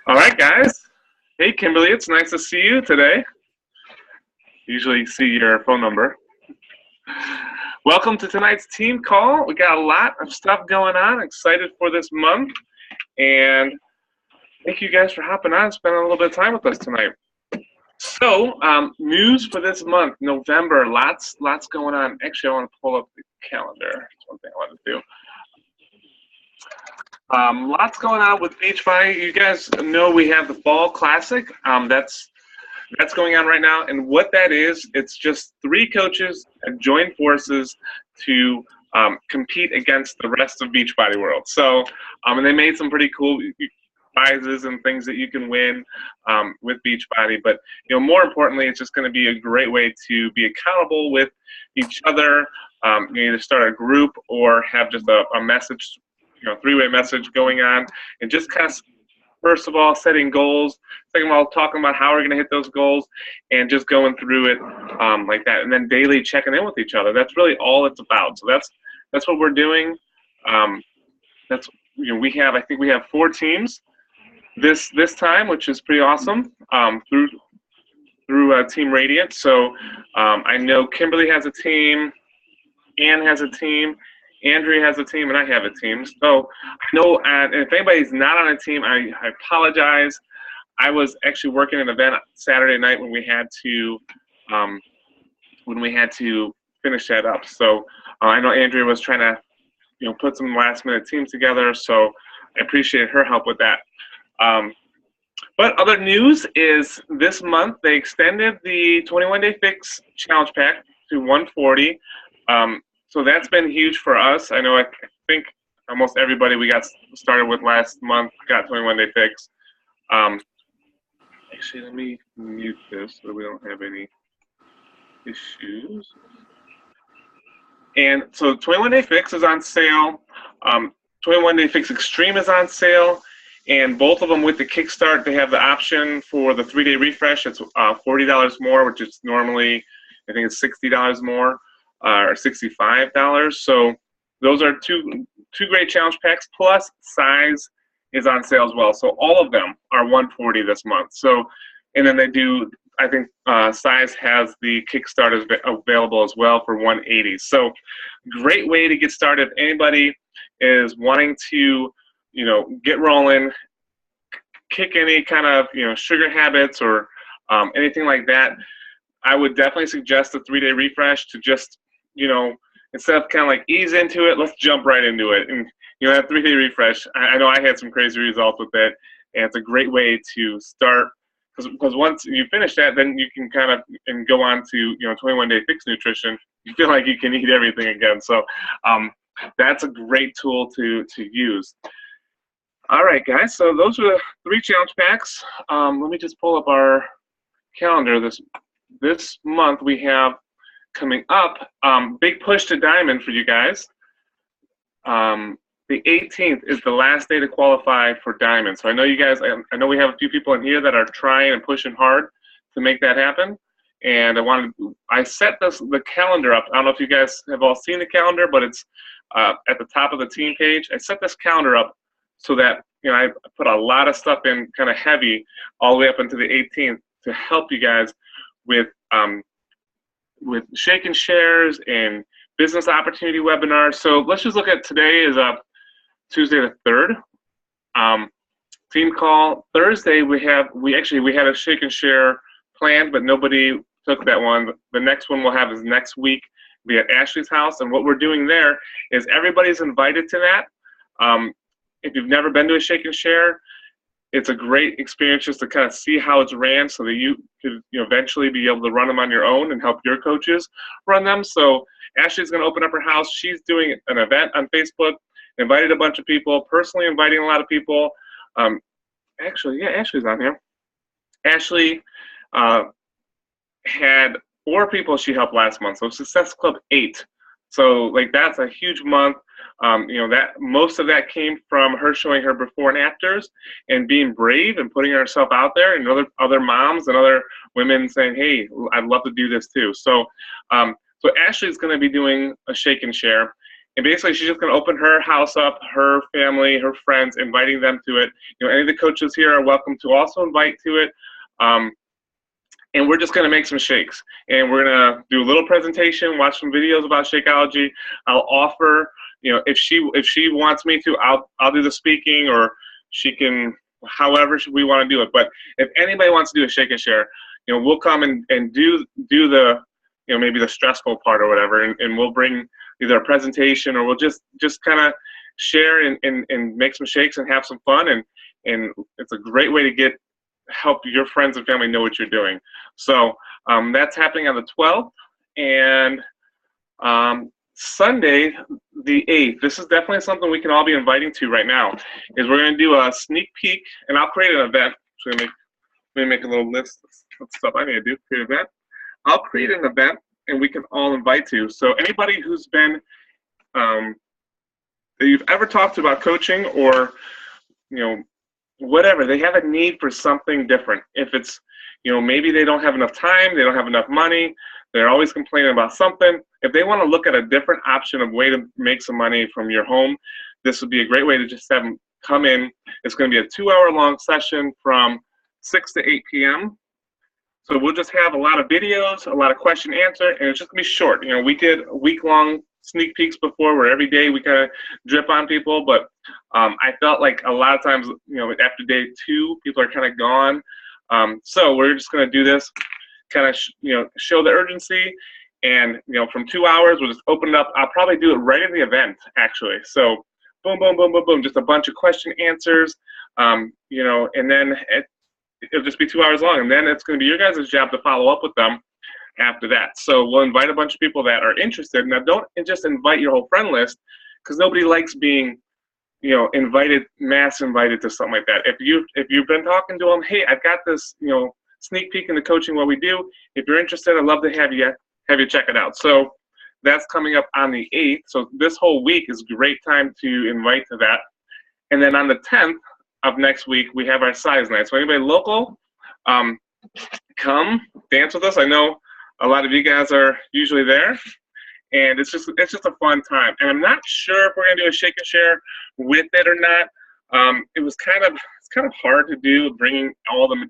All right, guys. Hey, Kimberly, it's nice to see you today. Usually see your phone number. Welcome to tonight's team call. We got a lot of stuff going on. Excited for this month. And thank you guys for hopping on and spending a little bit of time with us tonight. So, news for this month, November. Lots going on. Actually, I want to pull up the calendar. That's one thing I want to do. Lots going on with Beachbody. You guys know we have the Fall Classic. That's going on right now, and what that is, it's just three coaches that join forces to compete against the rest of Beachbody World. So, and they made some pretty cool prizes and things that you can win with Beachbody. But more importantly, it's just going to be a great way to be accountable with each other. You either start a group or have just a message, three-way message going on, and just kind of, first of all, setting goals. Second of all, talking about how we're going to hit those goals, and just going through it like that. And then daily checking in with each other. That's really all it's about. So that's what we're doing. I think we have 4 teams this time, which is pretty awesome. Through Team Radiant. So I know Kimberly has a team, Ann has a team, Andrea has a team, and I have a team. So I know, and if anybody's not on a team, I apologize. I was actually working an event Saturday night when we had to finish that up. So I know Andrea was trying to put some last-minute teams together. So I appreciate her help with that. But other news is this month they extended the 21-Day Fix Challenge Pack to 140. So that's been huge for us. I know I think almost everybody we got started with last month got 21-Day Fix. Actually, let me mute this so we don't have any issues. And so 21-Day Fix is on sale. 21-Day Fix Extreme is on sale. And both of them with the Kickstart, they have the option for the 3-day refresh. It's $40 more, which is normally, I think it's $60 more. Or $65. So those are two great challenge packs. Plus size is on sale as well. So all of them are 140 this month. So, and then they do, I think size has the Kickstart available as well for 180. So great way to get started. If anybody is wanting to, get rolling, kick any kind of sugar habits or anything like that, I would definitely suggest the 3-day refresh to just instead of kind of like ease into it, let's jump right into it. And that 3-day refresh, I know I had some crazy results with it, and it's a great way to start because once you finish that, then you can kind of and go on to 21-Day Fix Nutrition. You feel like you can eat everything again. So that's a great tool to use. All right, guys. So those are the 3 challenge packs. Let me just pull up our calendar. This month we have coming up, big push to Diamond for you guys. The 18th is the last day to qualify for Diamond. So I know you guys, I know we have a few people in here that are trying and pushing hard to make that happen. And I set the calendar up. I don't know if you guys have all seen the calendar, but it's at the top of the team page. I set this calendar up so that I put a lot of stuff in kind of heavy all the way up until the 18th to help you guys with shake and shares and business opportunity webinars. So let's just look at today is Tuesday the 3rd. Team call. Thursday we had a shake and share planned, but nobody took that one. The next one we'll have is next week. Be at Ashley's house, and what we're doing there is everybody's invited to that. If you've never been to a shake and share, it's a great experience just to kind of see how it's ran so that you could eventually be able to run them on your own and help your coaches run them. So Ashley's going to open up her house. She's doing an event on Facebook, invited a bunch of people, personally inviting a lot of people. Ashley's on here. Ashley had 4 people she helped last month, so Success Club 8. So that's a huge month. That most of that came from her showing her before and afters and being brave and putting herself out there, and other moms and other women saying, hey, I'd love to do this too. So so Ashley's going to be doing a shake and share, And basically, she's just going to open her house up, her family, her friends, inviting them to it. Any of the coaches here are welcome to also invite to it. And we're just going to make some shakes. And we're going to do a little presentation, watch some videos about Shakeology. I'll offer, if she wants me to, I'll do the speaking, or she can, however we want to do it. But if anybody wants to do a shake and share, we'll come and do the, maybe the stressful part or whatever, and we'll bring either a presentation, or we'll just kind of share and make some shakes and have some fun. And it's a great way to help your friends and family know what you're doing. So that's happening on the 12th. And Sunday, the 8th, this is definitely something we can all be inviting to right now, is we're going to do a sneak peek, and I'll create an event. So let me make a little list of stuff I need to do, create an event. I'll create an event, and we can all invite to. So anybody who's been, that you've ever talked to about coaching, or, whatever, they have a need for something different. If it's, maybe they don't have enough time, they don't have enough money, they're always complaining about something. If they want to look at a different option of way to make some money from your home, this would be a great way to just have them come in. It's going to be a 2-hour-long session from 6 to 8 p.m. So we'll just have a lot of videos, a lot of question answer, and it's just going to be short. We did week-long sneak peeks before, where every day we kind of drip on people, but I felt like a lot of times, after day 2, people are kind of gone. So we're just going to do this, kind of, show the urgency, and, from 2 hours, we'll just open it up. I'll probably do it right in the event, actually. So boom, boom, boom, boom, boom, just a bunch of question answers, and then it'll just be 2 hours long, and then it's going to be your guys' job to follow up with them after that. So we'll invite a bunch of people that are interested. Now, don't just invite your whole friend list, because nobody likes being, mass invited to something like that. If you've been talking to them, hey, I've got this, sneak peek into coaching, what we do. If you're interested, I'd love to have you check it out. So that's coming up on the 8th. So this whole week is a great time to invite to that. And then on the 10th of next week, we have our size night. So anybody local, come dance with us. I know a lot of you guys are usually there, and it's just a fun time. And I'm not sure if we're gonna do a shake and share with it or not. It's kind of hard to do, bringing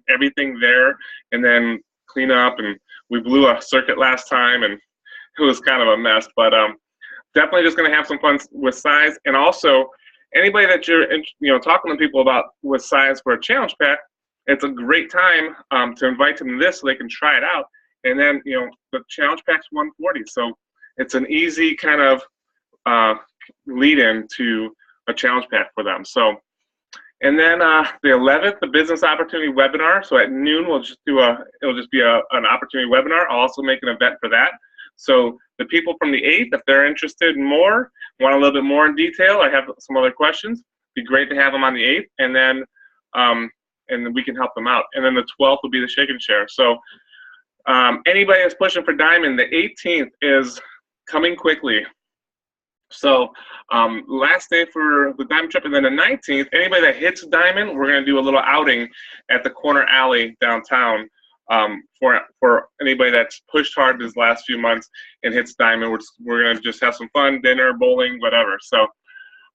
everything there and then clean up. And we blew a circuit last time, and it was kind of a mess. But definitely just gonna have some fun with size. And also, anybody that you're talking to people about with size for a challenge pack, it's a great time to invite them to this so they can try it out. And then, the challenge pack's $140. So it's an easy kind of lead in to a challenge pack for them. So, and then the 11th, the business opportunity webinar. So at noon, it'll just be an opportunity webinar. I'll also make an event for that. So the people from the 8th, if they're interested in more, want a little bit more in detail, I have some other questions, it'd be great to have them on the 8th, and then we can help them out. And then the 12th will be the shake and share. So anybody that's pushing for Diamond, the 18th is coming quickly. So last day for the Diamond trip, and then the 19th, anybody that hits Diamond, we're going to do a little outing at the corner alley downtown for anybody that's pushed hard these last few months and hits Diamond. We're going to just have some fun, dinner, bowling, whatever. So,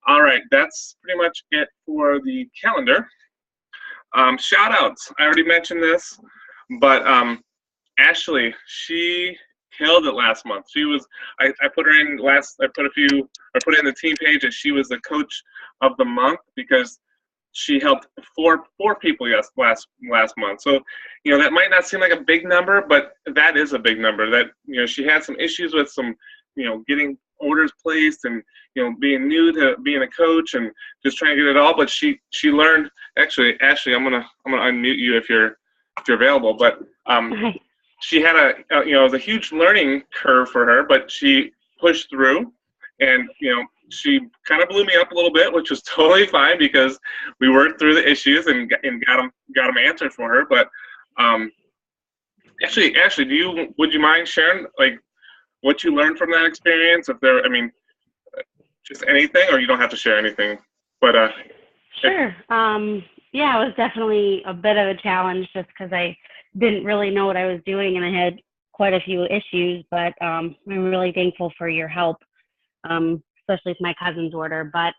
all right, that's pretty much it for the calendar. Shout outs. I already mentioned this, but Ashley, she killed it last month. She was, I put her in I put it in the team page, and she was the coach of the month because she helped four people last month. So, that might not seem like a big number, but that is a big number. That, she had some issues with some, getting orders placed and, being new to being a coach and just trying to get it all. But she learned. Actually, Ashley, I'm gonna unmute you if you're available. But she had it was a huge learning curve for her, but she pushed through, and she kind of blew me up a little bit, which was totally fine because we worked through the issues and got them answered for her. But actually, Ashley, would you mind sharing like what you learned from that experience? If there, just anything, or you don't have to share anything. But sure. Yeah, it was definitely a bit of a challenge just because I didn't really know what I was doing, and I had quite a few issues. But I'm really thankful for your help. especially with my cousin's order. But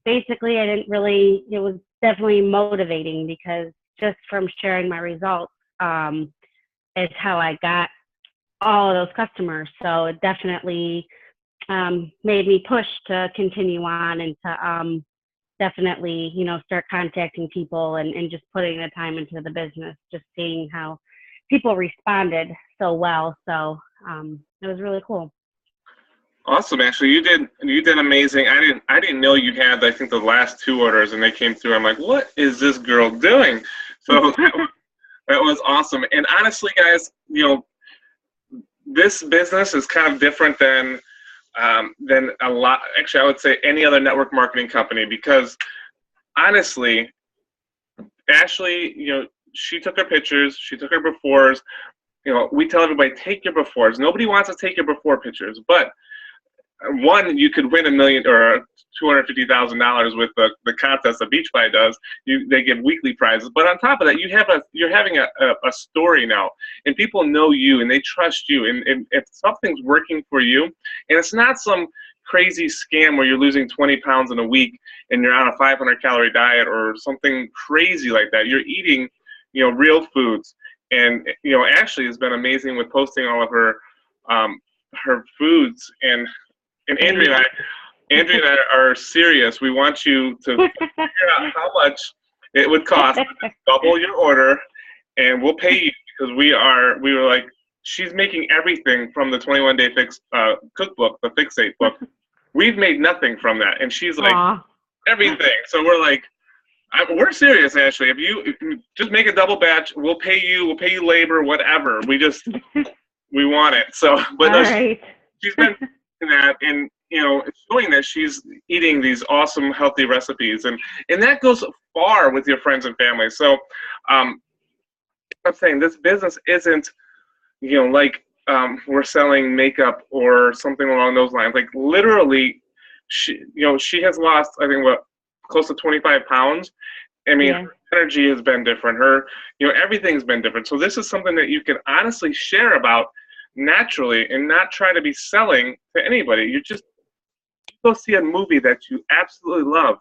basically, I didn't really, it was definitely motivating because just from sharing my results is how I got all of those customers. So it definitely made me push to continue on and to definitely, start contacting people and just putting the time into the business, just seeing how people responded so well. So it was really cool. Awesome, Ashley. You did amazing. I didn't know you had, I think, the last 2 orders, and they came through. I'm like, what is this girl doing? So that was awesome. And honestly, guys, this business is kind of different than a lot. Actually, I would say any other network marketing company, because honestly, Ashley, she took her pictures, she took her befores. We tell everybody, take your befores. Nobody wants to take your before pictures, but one, you could win $1 million or $250,000 with the contest that Beachbody does. They give weekly prizes, but on top of that, you're having a story now, and people know you and they trust you. And if something's working for you, and it's not some crazy scam where you're losing 20 pounds in a week and you're on a 500-calorie diet or something crazy like that. You're eating, real foods. And Ashley has been amazing with posting all of her foods. And Andrea and I are serious. We want you to figure out how much it would cost to double your order, and we'll pay you, because we were like, she's making everything from the 21 Day Fix cookbook, the Fixate book. We've made nothing from that, and she's like, Aww. Everything. So we're like, we're serious, Ashley. If you just make a double batch, we'll pay you labor, whatever. We want it. So, but no, right. she's been that, and showing that she's eating these awesome healthy recipes, and that goes far with your friends and family. So I'm saying this business isn't like we're selling makeup or something along those lines. Like literally, she has lost, I think, close to 25 pounds. I mean, Her energy has been different. Her everything's been different. So this is something that you can honestly share about naturally and not try to be selling to anybody. You just go see a movie that you absolutely love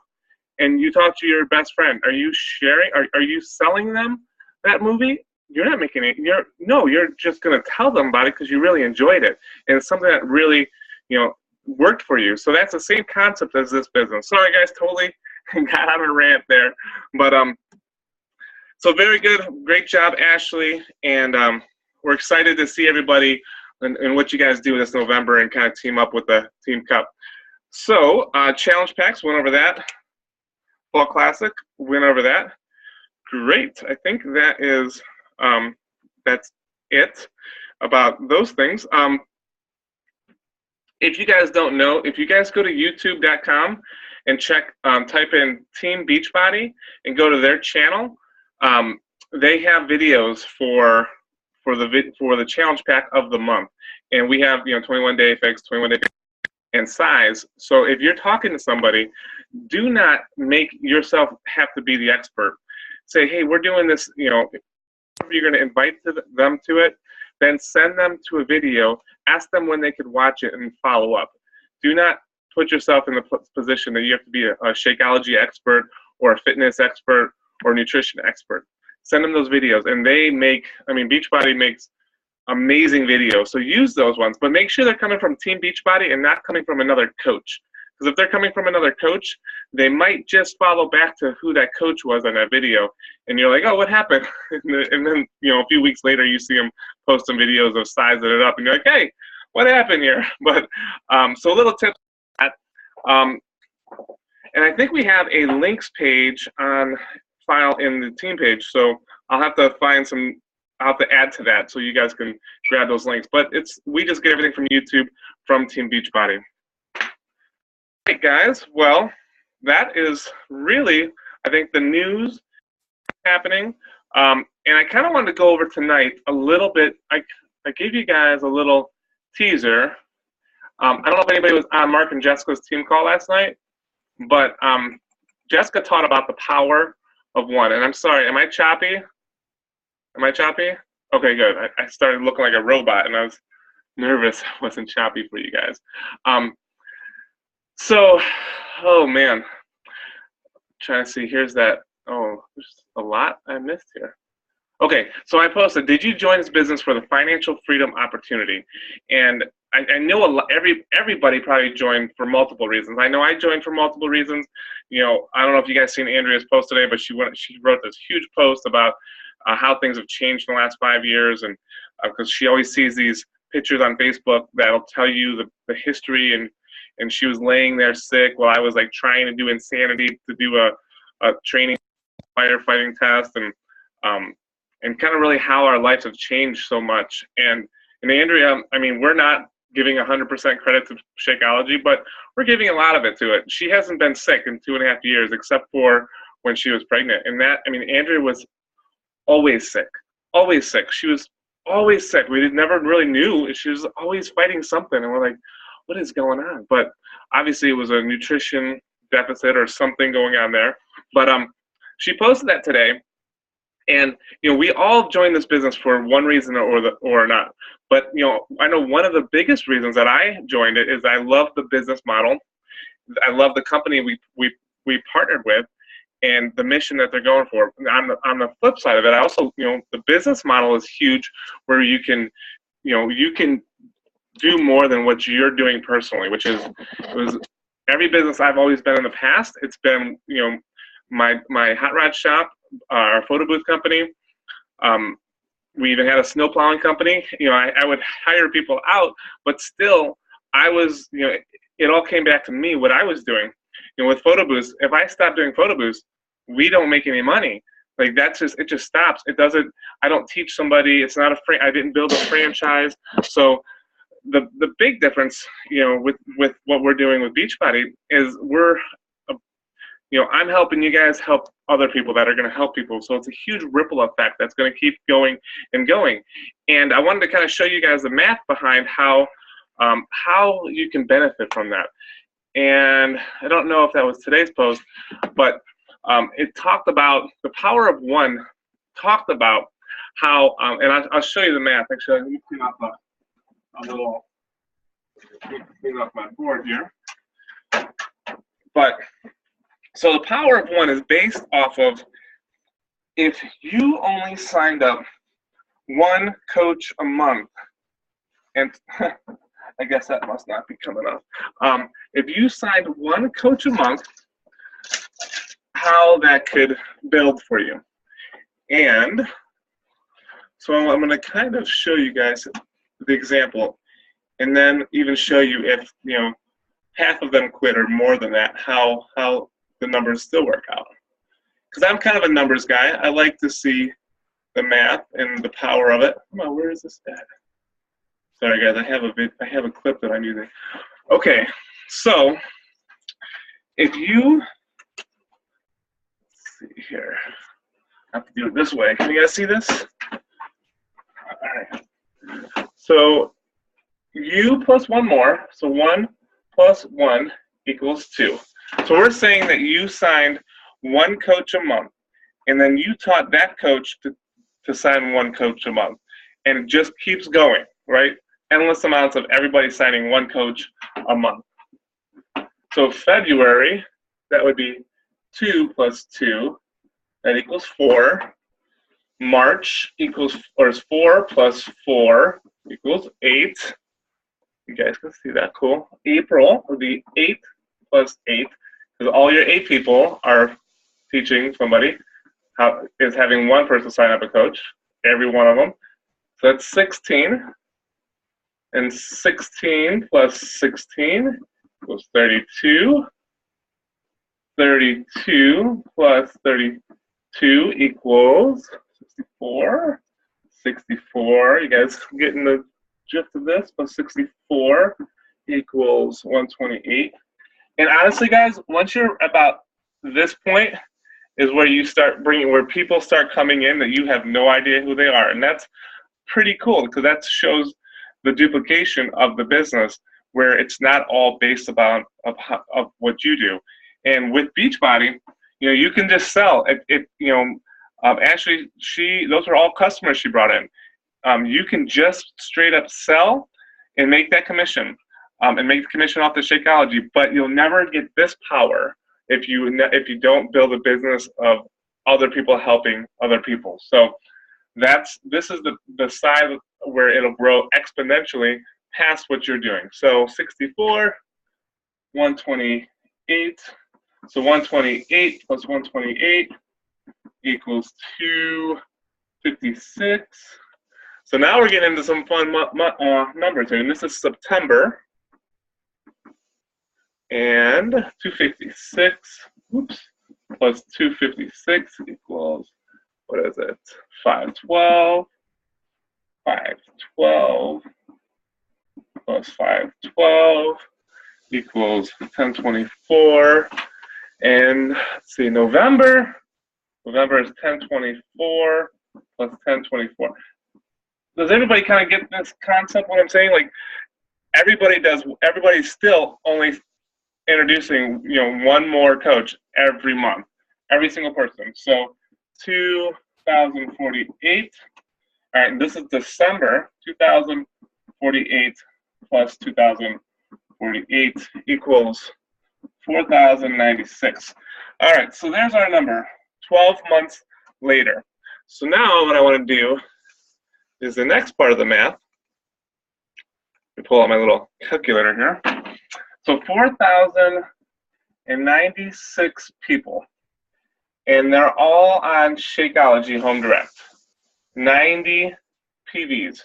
and you talk to your best friend. Are you sharing? Are you selling them that movie? You're not making it. You're just going to tell them about it because you really enjoyed it. And it's something that really, worked for you. So that's the same concept as this business. Sorry guys, totally got on a rant there. But so very good. Great job, Ashley. And we're excited to see everybody and what you guys do this November and kind of team up with the Team Cup. So challenge packs, went over that. Fall Classic, went over that. Great. I think that is that's it about those things. If you guys don't know, if you guys go to youtube.com and type in Team Beachbody and go to their channel, they have videos for the challenge pack of the month, and we have 21 Day Fix, 21 Day and size. So if you're talking to somebody, do not make yourself have to be the expert. Say, hey, we're doing this. If you're going to invite them to it, then send them to a video. Ask them when they could watch it and follow up. Do not put yourself in the position that you have to be a Shakeology expert or a fitness expert or a nutrition expert. Send them those videos, and Beachbody makes amazing videos. So use those ones, but make sure they're coming from Team Beachbody and not coming from another coach. Because if they're coming from another coach, they might just follow back to who that coach was on that video, and you're like, oh, what happened? And then a few weeks later, you see them post some videos of sizing it up, and you're like, hey, what happened here? But so a little tip on that. And I think we have a links page on file in the team page, so I'll have to add to that so you guys can grab those links. But we just get everything from YouTube from Team Beachbody. All right, guys. Well, that is really, I think, the news happening. And I kind of wanted to go over tonight a little bit. I gave you guys a little teaser. I don't know if anybody was on Mark and Jessica's team call last night, but Jessica taught about the power of one. And I'm sorry, am I choppy? Am I choppy? Okay, good. I started looking like a robot, and I was nervous I wasn't choppy for you guys. So, oh man, trying to see. Here's that. Oh, there's a lot I missed here. Okay, so I posted, did you join this business for the financial freedom opportunity? And I know everybody probably joined for multiple reasons. I know I joined for multiple reasons. You know, I don't know if you guys seen Andrea's post today, but she wrote this huge post about how things have changed in the last 5 years, and because she always sees these pictures on Facebook that'll tell you the history, and she was laying there sick while I was like trying to do insanity to do a training firefighting test, and kind of really how our lives have changed so much. And Andrea, I mean, we're not giving 100% credit to Shakeology, but we're giving a lot of it to it. She hasn't been sick in 2.5 years, except for when she was pregnant. And that, I mean, Andrea was always sick, always sick. She was always sick. We never really knew. She was always fighting something, and we're like, what is going on? But obviously it was a nutrition deficit or something going on there. But she posted that today. And you know, we all joined this business for one reason or not. But you know, I know one of the biggest reasons that I joined it is I love the business model. I love the company we partnered with, and the mission that they're going for. On the flip side of it, I also, you know, the business model is huge, where you can do more than what you're doing personally, which is every business I've always been in the past. It's been, you know, my hot rod shop, our photo booth company. We even had a snow plowing company. You know, I would hire people out, but still, I was, you know, it all came back to me, what I was doing. You know, with photo booths, if I stop doing photo booths, we don't make any money. Like it just stops. It doesn't. I don't teach somebody. It's not I didn't build a franchise. So the big difference, you know, with what we're doing with Beachbody is you know, I'm helping you guys help other people that are going to help people. So it's a huge ripple effect that's going to keep going and going. And I wanted to kind of show you guys the math behind how you can benefit from that. And I don't know if that was today's post, but it talked about the power of one, talked about how, and I'll show you the math. Actually, let me clean off my board here. But so the power of one is based off of, if you only signed up one coach a month, and I guess that must not be coming up. If you signed one coach a month, how that could build for you. And so I'm going to kind of show you guys the example, and then even show you if, you know, half of them quit or more than that, how the numbers still work out. Because I'm kind of a numbers guy. I like to see the math and the power of it. Come on, where is this at? Sorry guys, I have a clip that I'm using. Okay, so if you, let's see here, I have to do it this way. Can you guys see this? All right. So you plus one more, so 1 plus 1 equals 2. So we're saying that you signed one coach a month, and then you taught that coach to sign one coach a month. And it just keeps going, right? Endless amounts of everybody signing one coach a month. So February, that would be 2 plus 2, that equals 4. March is 4 plus 4 equals 8. You guys can see that, cool. April would be 8 plus 8, because all your 8 people are teaching somebody, is having one person sign up a coach, every one of them. So that's 16, and 16 plus 16 equals 32. 32 plus 32 equals 64. 64, you guys getting the gist of this? Plus 64 equals 128. And honestly, guys, once you're about this point is where you start where people start coming in that you have no idea who they are. And that's pretty cool, because that shows the duplication of the business, where it's not all based about of what you do. And with Beachbody, you know, you can just sell it. You know, actually, those are all customers she brought in. You can just straight up sell and make that commission. and make commission off the Shakeology. But you'll never get this power if you don't build a business of other people helping other people. So this is the side where it'll grow exponentially past what you're doing. So 64, 128. So 128 plus 128 equals 256. So now we're getting into some fun numbers here. And this is September. And 256, oops, plus 256 equals, what is it? 512. 512 plus 512 equals 1024. And let's see, November is 1024 plus 1024. Does everybody kind of get this concept, what I'm saying? Like, everybody's still only introducing, one more coach every month, every single person. So 2,048. All right, and this is December, 2,048 plus 2,048 equals 4,096. All right, so there's our number, 12 months later. So now what I want to do is the next part of the math. Let me pull out my little calculator here. So 4,096 people, and they're all on Shakeology Home Direct. 90 PVs.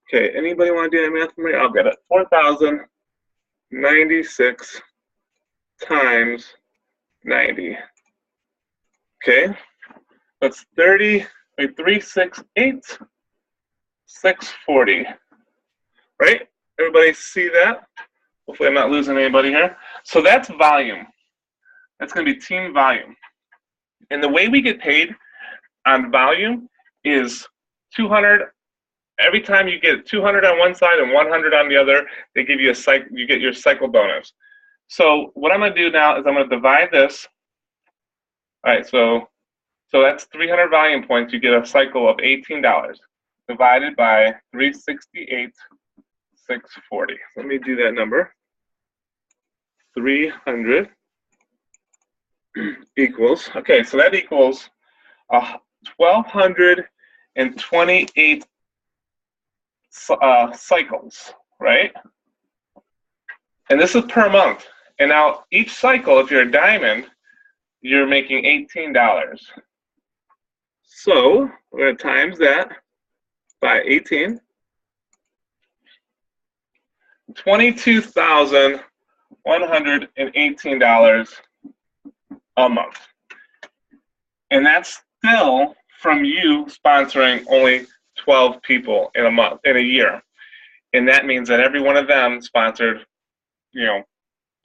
Okay, anybody want to do that math for me? I'll get it. 4,096 times 90. Okay, that's 368, 640. Right? Everybody see that? Hopefully I'm not losing anybody here. So that's volume. That's going to be team volume. And the way we get paid on volume is 200. Every time you get 200 on one side and 100 on the other, they give you you get your cycle bonus. So what I'm going to do now is I'm going to divide this. All right, so that's 300 volume points. You get a cycle of $18 divided by 368, 640. Let me do that number. 300 equals, okay, so that equals 1,228 cycles, right? And this is per month. And now each cycle, if you're a diamond, you're making $18. So we're going to times that by 18. $22,118 a month. And that's still from you sponsoring only 12 people in a year. And that means that every one of them sponsored,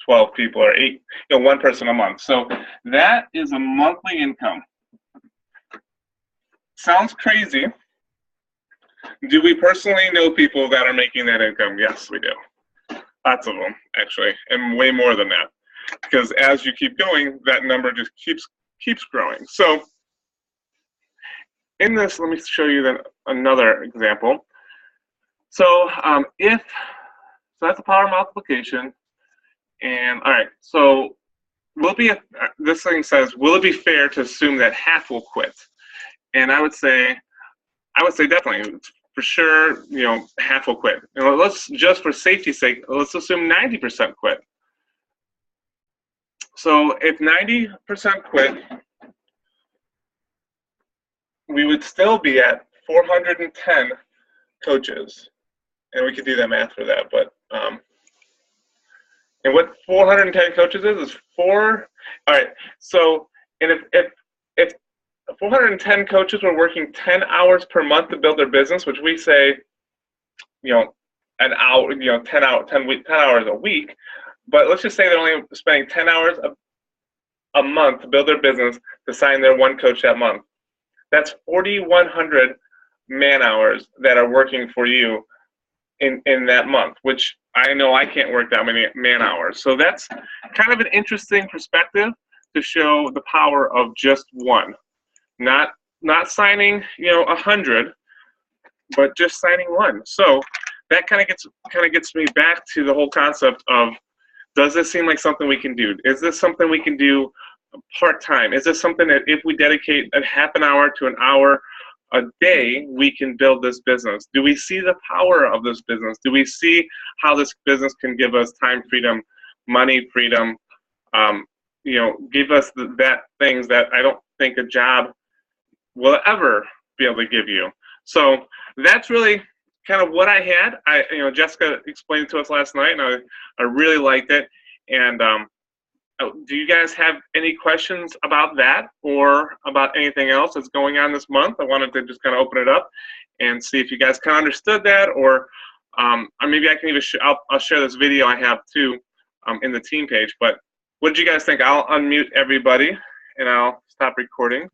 12 people or 8, one person a month. So that is a monthly income. Sounds crazy. Do we personally know people that are making that income? Yes, we do. Lots of them, actually, and way more than that. Because as you keep going, that number just keeps growing. So in this, let me show you then another example. So that's a power multiplication. And all right, so this thing says, will it be fair to assume that half will quit? And I would say definitely, for sure, half will quit. Let's just for safety's sake, let's assume 90% quit. So if 90% quit, we would still be at 410 coaches, and we could do that math for that. But and what 410 coaches is 4. All right. So and if 410 coaches were working 10 hours per month to build their business, which we say, an hour, 10 hours a week. But let's just say they're only spending 10 hours a month to build their business to sign their one coach that month. That's 4,100 man hours that are working for you in that month, which I know I can't work that many man hours. So that's kind of an interesting perspective to show the power of just one. Not signing, 100, but just signing one. So that kind of gets me back to the whole concept of, does this seem like something we can do? Is this something we can do part-time? Is this something that if we dedicate a half an hour to an hour a day, we can build this business? Do we see the power of this business? Do we see how this business can give us time freedom, money freedom, give us that things that I don't think a job will ever be able to give you? So that's really kind of what I had. Jessica explained it to us last night, and I really liked it. And do you guys have any questions about that or about anything else that's going on this month? I wanted to just kind of open it up and see if you guys kind of understood that, or maybe I can even I'll share this video I have too in the team page. But what did you guys think? I'll unmute everybody and I'll stop recording.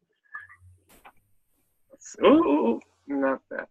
Ooh, not that.